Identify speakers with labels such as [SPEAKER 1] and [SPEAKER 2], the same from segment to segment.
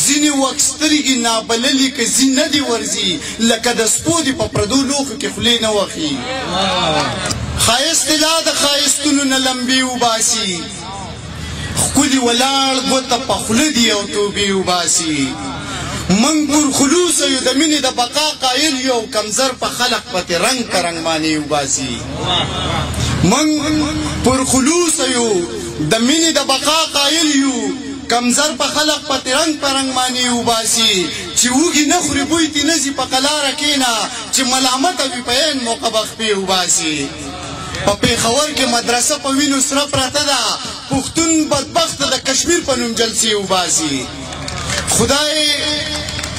[SPEAKER 1] ځینې وخت سترګې نابللي که ځینه دې ورځي لکه د سپو دې په پردو لوښو کې خولې نه وخي ښایست لا د ښایستونو نه لمبې وباسي ښکلي ولاړ ګوته په خوله دي او توبې وباسي من پر خلوص یو د مینې د بقا قایل یو کمزر په خلق پتې رنګ په رنګ معنی وباسي من پر خلوص یو د مینې د بقا قایل یو کمزر په خلق پتې رنګ په رنګ معنی وباسي چې وږي نه خوري بوی تې نه ځي په قلاره کښېنه چې ملامته وي په عین موقع به خپې وباسي په پېښور کې مدرسه په وینو سره پرته ده پښتون بدبخته د کشمیر په نوم جلسې وباسي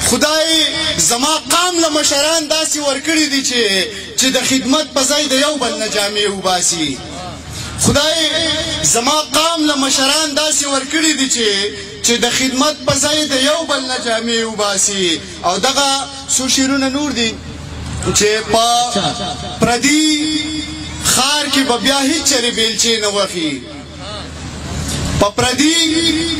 [SPEAKER 1] خدای زما قام له مشران داسې ورکړي دي چې د خدمت په ځای د یو بل نه جامې وباسي خدای زما قام له مشران داسې ورکړي دي چې د خدمت په ځای د یو بل نه جامې وباسي او دغه څو شعرونه نور دي چې په پردي خار کې به بیا هیڅ چرې بیلچې نه وخي په پردي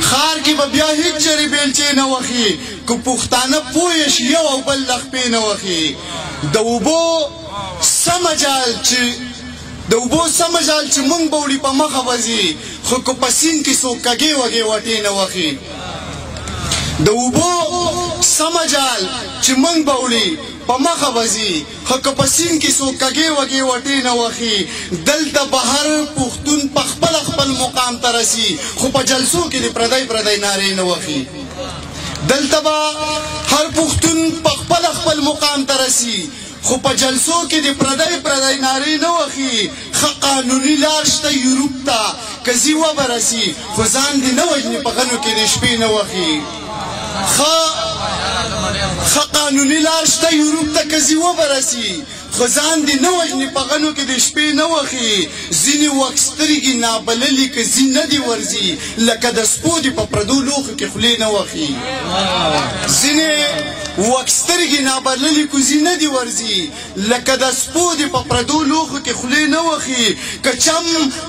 [SPEAKER 1] خار کې به بیا هیڅ چرې بیلچې نه وخي که پښتانه پوه شي یو او بل له خپې نه وخي د اوبو سم مجال چې مونږ به وړي په مخه وځي خو که په سیند کې څوک کږې وږې وټې نه وخي د اوبو سم مجال چې مونږ به وړي په مخه وځي خو که په سیند کې څوک کږې وږې وټې نه وخي دلته به هر پښتون په خپل مقام ته رسي خو په جلسو کې د پردی نارې نه وخي دلته به هر پښتون په خپل مقام ته رسي خو په جلسو کې د پردی نارې نه وخي ښه قانوني لار شته یورپ ته که ځي وبرسي خو ځان دې نه وژني په غنو کې د شپې نه وخي ښه قانوني لار شته یورپ ته که ځي وبرسي خو ځان دې نه وژني په غنو کې د شپې نه وخي ځینې وخت سترګې نابللي که ځینه دې ورځي لکه د سپو دې په پردو لوښو کې خولې نه وخي ځینې وخت سترګې نابللي که ځینه دې ورځي لکه د سپو دې په پردو لوښو کې خولې نه وخي که چم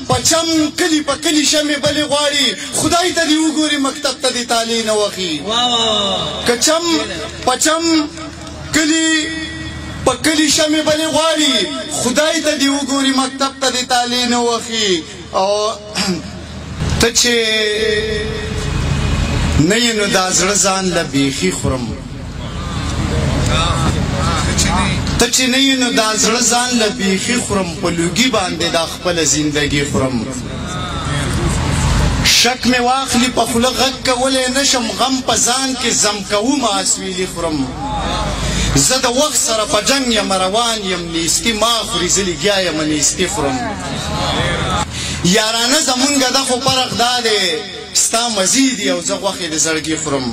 [SPEAKER 1] په چم کلي په کلي شمې بلې غواړي خدای ته دې وګوري مکتب ته دې طالع نه وخي که چم په چم کلي په کلي شمې بلې غواړي خدای ته دې وګوري مکتب ته دې طالع نه وخي او ته چې نه یې نو دا زړه ځان له بیخي خورم ته چې نه یې نو دا زړه ځان له بیخي خورم په لوګي باندې دا خپله زندګي خورم شک مې واخلي په خوله غږ کولی نشم غم په ځان کې زم کوم اسویلي خورم زه د وخت سره په جنګ یم روان یم نیستي ما خوري زه لګیا یم نیستي خورم یارانه زمونږ ده خو فرق دا دی ستا مزید او زه غوښې د زړګي خورم